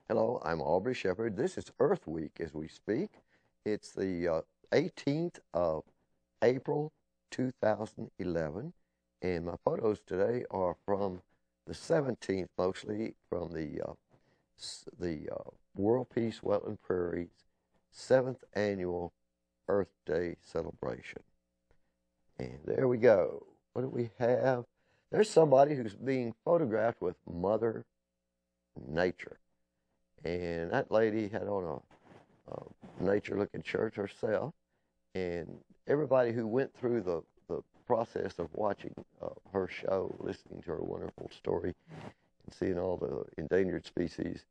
Hello, I'm Aubrey Shepherd. This is Earth Week as we speak. It's the 18th of April 2011, and my photos today are from the 17th, mostly from the World Peace Wetland Prairie's 7th annual Earth Day celebration. And there we go. What do we have? There's somebody who's being photographed with Mother Nature. And that lady had on a nature-looking shirt herself. And everybody who went through the process of watching her show, listening to her wonderful story, and seeing all the endangered species,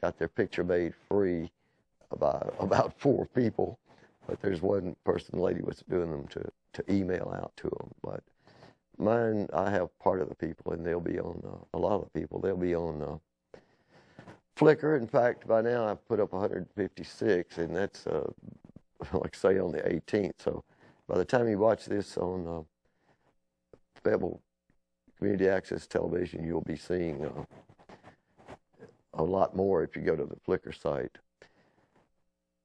got their picture made free by about 4 people. But there's one person, the lady was doing them to email out to them. But mine, I have part of the people, and they'll be on, a lot of the people, they'll be on Flickr. In fact, by now I've put up 156, and that's, like say, on the 18th. So by the time you watch this on Pebble Community Access Television, you'll be seeing a lot more if you go to the Flickr site.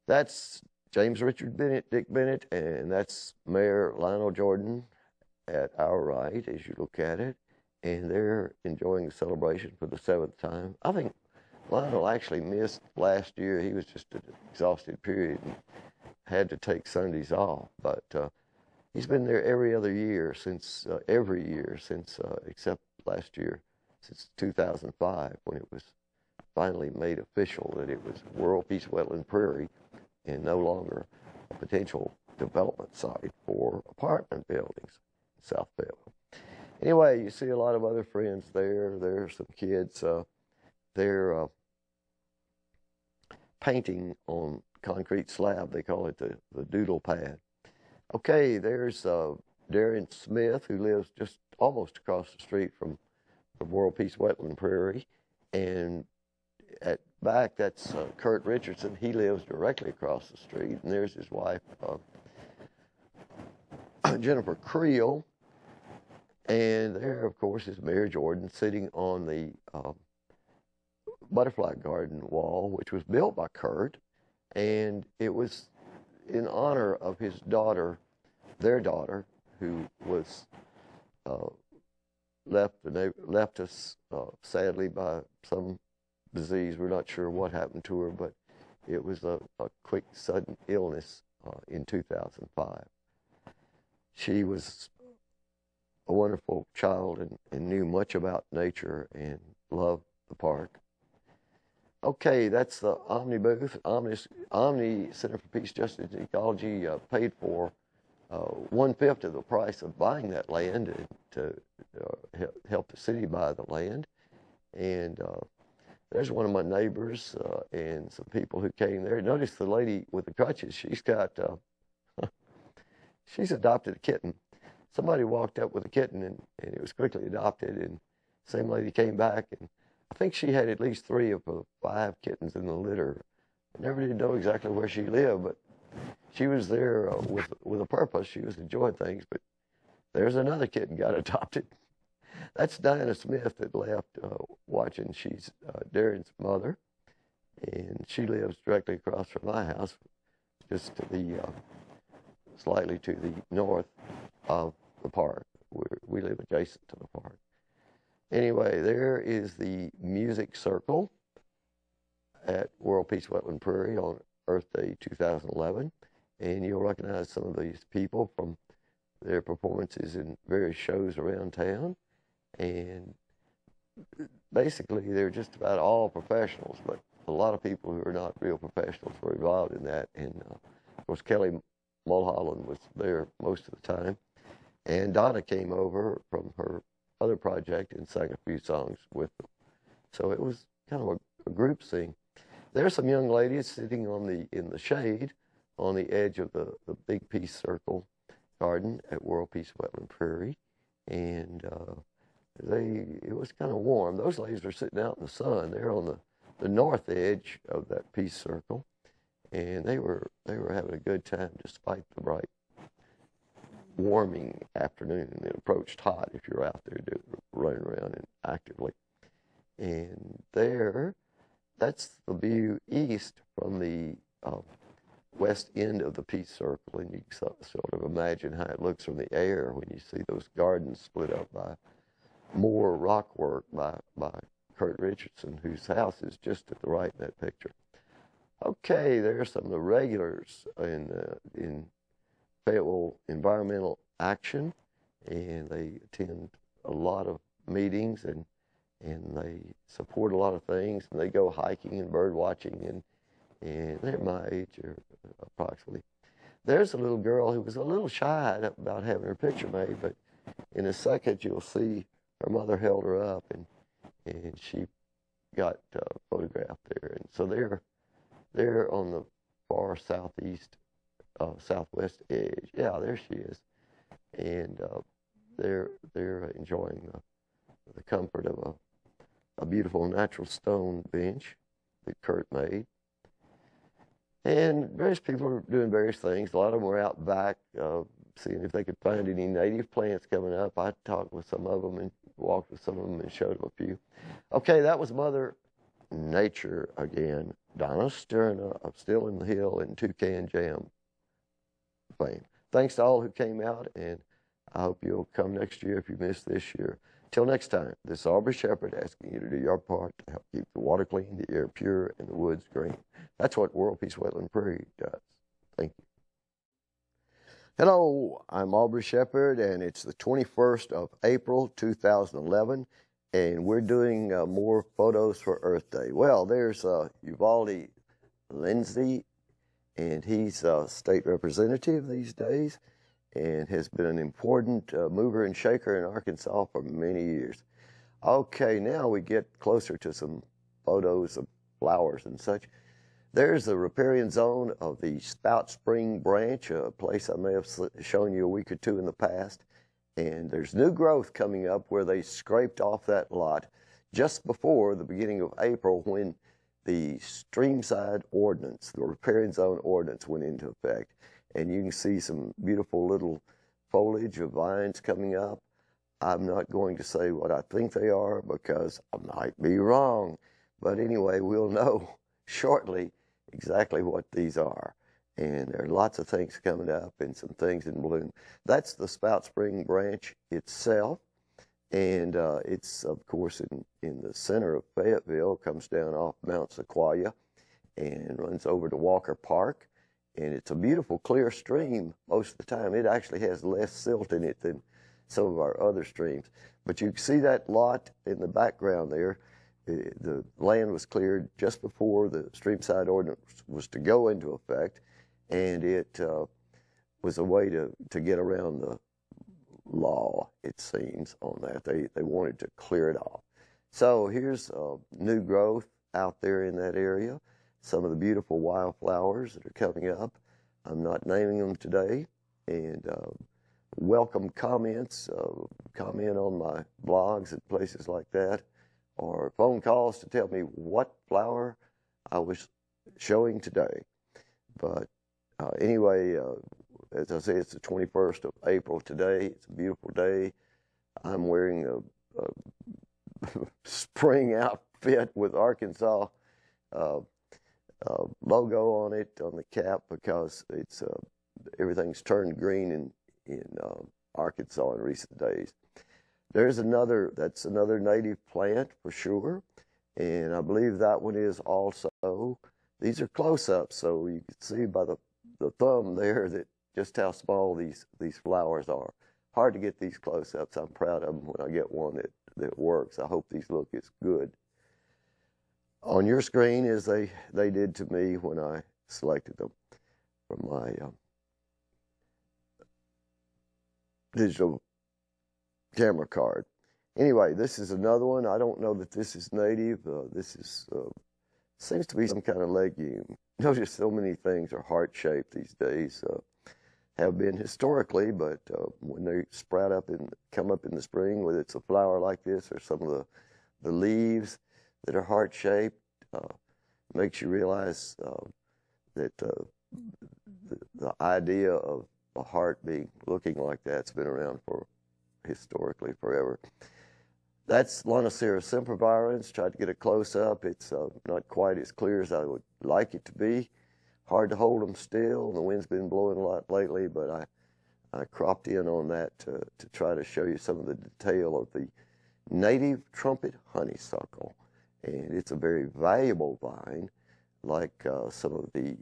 That's James Richard Bennett, Dick Bennett, and that's Mayor Lionel Jordan at our right as you look at it. And they're enjoying the celebration for the 7th time. I think Lionel actually missed last year. He was just an exhausted period and had to take Sundays off. But he's been there every year since except last year, since 2005, when it was finally made official that it was World Peace Wetland Prairie and no longer a potential development site for apartment buildings in South Fayetteville. Anyway, you see a lot of other friends there. There are some kids. They're painting on concrete slab. They call it the doodle pad. Okay, there's Darren Smith, who lives just almost across the street from the World Peace Wetland Prairie. And at back, that's Kurt Richardson. He lives directly across the street. And there's his wife, Jennifer Creel. And there, of course, is Mayor Jordan sitting on the butterfly garden wall, which was built by Kurt. And it was in honor of his daughter, their daughter, who was left us sadly by some disease. We're not sure what happened to her, but it was a quick, sudden illness in 2005. She was a wonderful child and knew much about nature and loved the park. Okay, that's the Omni booth. Omni Center for Peace, Justice, and Ecology paid for 1/5 of the price of buying that land to help the city buy the land. And there's one of my neighbors and some people who came there. Notice the lady with the crutches. She's got, she's adopted a kitten. Somebody walked up with a kitten and it was quickly adopted. And the same lady came back, and I think she had at least 3 of the 5 kittens in the litter. I never did know exactly where she lived, but she was there with a purpose. She was enjoying things. But there's another kitten got adopted. That's Diana Smith that left watching. She's Darren's mother, and she lives directly across from my house, just to the slightly to the north of the park. We live adjacent to the park. Anyway, there is the music circle at World Peace Wetland Prairie on Earth Day 2011, and you'll recognize some of these people from their performances in various shows around town. And basically, they're just about all professionals, but a lot of people who are not real professionals were involved in that. And of course, Kelly Mulholland was there most of the time. And Donna came over from her other project and sang a few songs with them. So it was kind of a group sing. There's some young ladies sitting in the shade on the edge of the Big Peace Circle garden at World Peace Wetland Prairie. And it was kind of warm. Those ladies were sitting out in the sun. They're on the north edge of that Peace Circle. And they were having a good time despite the bright warming afternoon. It approached hot if you're out there running around and actively. And there that's the view east from the west end of the Peace Circle, and you can sort of imagine how it looks from the air when you see those gardens split up by more rock work by Kurt Richardson, whose house is just at the right in that picture. Okay, there's some of the regulars in Fayetteville Environmental Action, and they attend a lot of meetings, and they support a lot of things, and they go hiking and bird watching, and they're my age, or approximately. There's a little girl who was a little shy about having her picture made, but in a second you'll see her mother held her up, and she got photographed there. And so they're on the far southeast, southwest edge. Yeah, there she is. And they're enjoying the comfort of a beautiful natural stone bench that Kurt made. And various people are doing various things. A lot of them were out back seeing if they could find any native plants coming up. I talked with some of them and walked with some of them and showed them a few. Okay, that was Mother Nature again. Donna Sterna of Still in the Hill and Toucan Jam fame. Thanks to all who came out, and I hope you'll come next year if you missed this year. Till next time, this is Aubrey Shepherd asking you to do your part to help keep the water clean, the air pure, and the woods green. That's what World Peace Wetland Prairie does. Thank you. Hello, I'm Aubrey Shepherd, and it's the 21st of April, 2011, and we're doing more photos for Earth Day. Well, there's Uvalde Lindsay, and he's a state representative these days, and has been an important mover and shaker in Arkansas for many years. Okay, now we get closer to some photos of flowers and such. There's the riparian zone of the Spout Spring Branch, a place I may have shown you a week or two in the past. And there's new growth coming up where they scraped off that lot just before the beginning of April, when the Streamside Ordinance, the riparian zone ordinance, went into effect. And you can see some beautiful little foliage of vines coming up. I'm not going to say what I think they are because I might be wrong. But anyway, we'll know shortly exactly what these are. And there are lots of things coming up and some things in bloom. That's the Spout Spring Branch itself. And it's, of course, in the center of Fayetteville, comes down off Mount Sequoia and runs over to Walker Park. And it's a beautiful, clear stream most of the time. It actually has less silt in it than some of our other streams. But you can see that lot in the background there. The land was cleared just before the Streamside Ordinance was to go into effect, and it was a way to get around the law, it seems, on that. They wanted to clear it off. So here's new growth out there in that area. Some of the beautiful wildflowers that are coming up. I'm not naming them today. And welcome comments. Comment on my blogs and places like that, or phone calls to tell me what flower I was showing today. But anyway, as I say, it's the 21st of April today. It's a beautiful day. I'm wearing a spring outfit with Arkansas logo on it, on the cap, because it's everything's turned green in Arkansas in recent days. There's that's another native plant for sure, and I believe that one is also. These are close-ups, so you can see by the thumb there that just how small these flowers are. Hard to get these close-ups. I'm proud of them when I get one that works. I hope these look as good on your screen as they did to me when I selected them from my digital camera card. Anyway, this is another one. I don't know that this is native. This is seems to be some kind of legume. Notice so many things are heart-shaped these days. Have been historically, but when they sprout up and come up in the spring, whether it's a flower like this or some of the leaves that are heart-shaped, makes you realize that the idea of a heart looking like that's been around for historically forever. That's Lonicera sempervirens. Tried to get a close-up. It's not quite as clear as I would like it to be. Hard to hold them still. The wind's been blowing a lot lately, but I cropped in on that to try to show you some of the detail of the native trumpet honeysuckle. And it's a very valuable vine, like some of the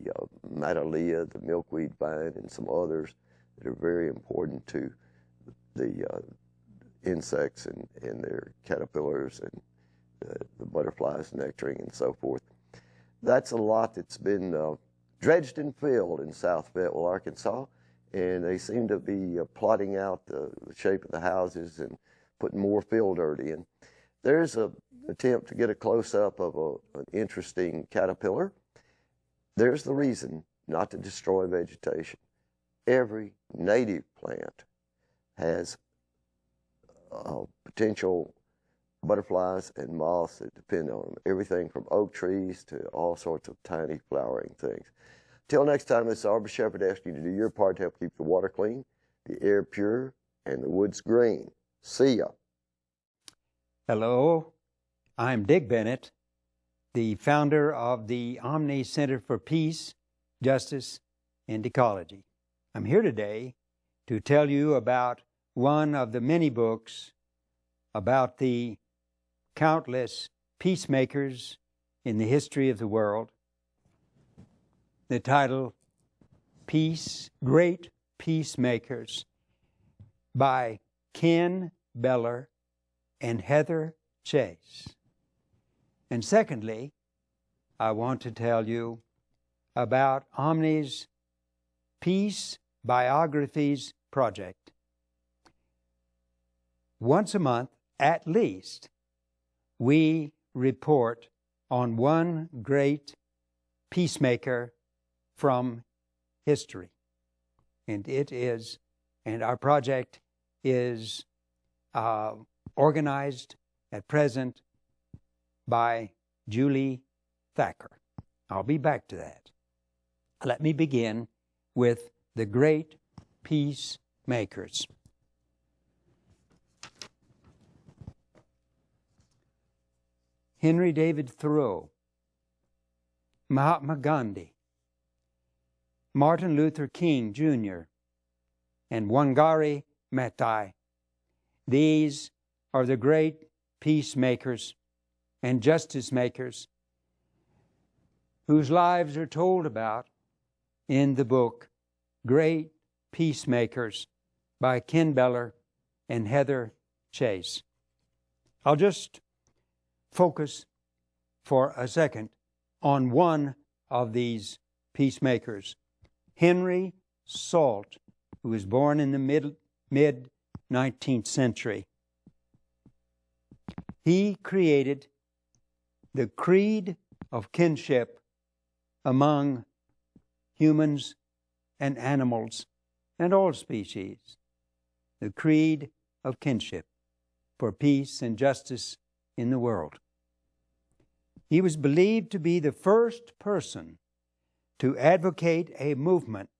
Matalea, the milkweed vine, and some others that are very important to the insects and their caterpillars and the butterflies, nectaring, and so forth. That's a lot that's been dredged and filled in South Fayetteville, Arkansas, and they seem to be plotting out the shape of the houses and putting more fill dirt in. There's an attempt to get a close-up of an interesting caterpillar. There's the reason not to destroy vegetation. Every native plant has potential butterflies and moths that depend on them. Everything from oak trees to all sorts of tiny flowering things. Till next time, this is Aubrey Shepherd asking you to do your part to help keep the water clean, the air pure, and the woods green. See ya. Hello, I'm Dick Bennett, the founder of the Omni Center for Peace, Justice, and Ecology. I'm here today to tell you about one of the many books about the countless peacemakers in the history of the world. The title, Peace, Great Peacemakers, by Ken Beller and Heather Chase. And secondly, I want to tell you about Omni's Peace Biographies Project. Once a month, at least, we report on one great peacemaker from history. And our project is organized at present by Julie Thacker. I'll be back to that. Let me begin with the great peacemakers. Henry David Thoreau, Mahatma Gandhi, Martin Luther King Jr., and Wangari Maathai. These are the great peacemakers and justice makers whose lives are told about in the book Great Peacemakers by Ken Beller and Heather Chase. I'll just focus for a second on one of these peacemakers, Henry Salt, who was born in the mid-19th century. He created the creed of kinship among humans and animals and all species, the creed of kinship for peace and justice in the world. He was believed to be the first person to advocate a movement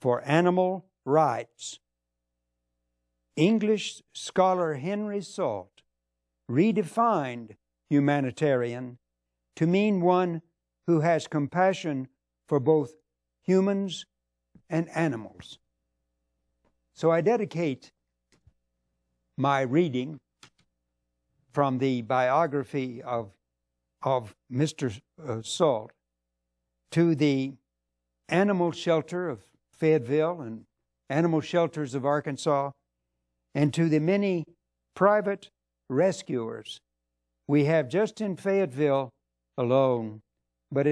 for animal rights. English scholar Henry Salt redefined humanitarian to mean one who has compassion for both humans and animals. So I dedicate my reading from the biography of Mr. Salt to the animal shelter of Fayetteville and animal shelters of Arkansas, and to the many private rescuers we have just in Fayetteville alone, but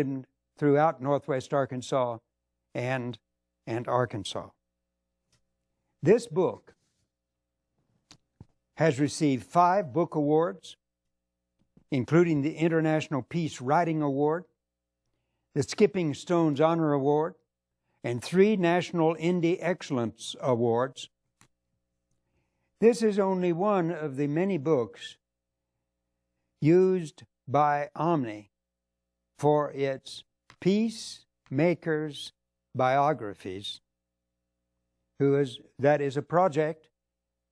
throughout Northwest Arkansas and Arkansas. This book has received 5 book awards, including the International Peace Writing Award, the Skipping Stones Honor Award, and 3 National Indie Excellence Awards. This is only one of the many books used by Omni for its Peacemakers Biographies, that is a project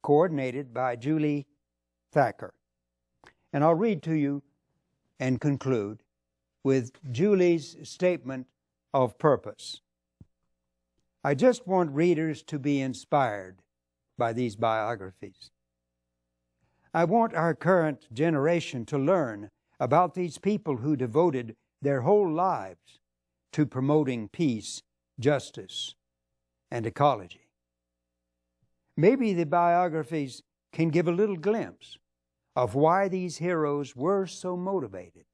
coordinated by Julie Thacker. And I'll read to you and conclude with Julie's statement of purpose. I just want readers to be inspired by these biographies. I want our current generation to learn about these people who devoted their whole lives to promoting peace, justice, and ecology. Maybe the biographies can give a little glimpse of why these heroes were so motivated.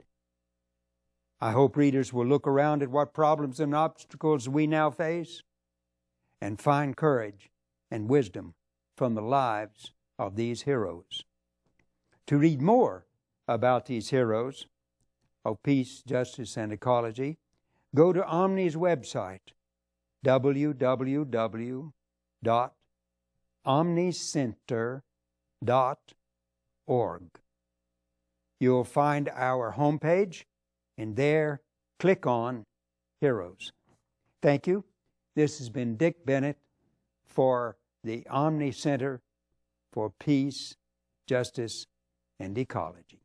I hope readers will look around at what problems and obstacles we now face and find courage and wisdom from the lives of these heroes. To read more about these heroes of peace, justice, and ecology, go to Omni's website, www.omnicenter.org. You'll find our homepage, and there, click on Heroes. Thank you. This has been Dick Bennett for the Omni Center for Peace, Justice, and Ecology.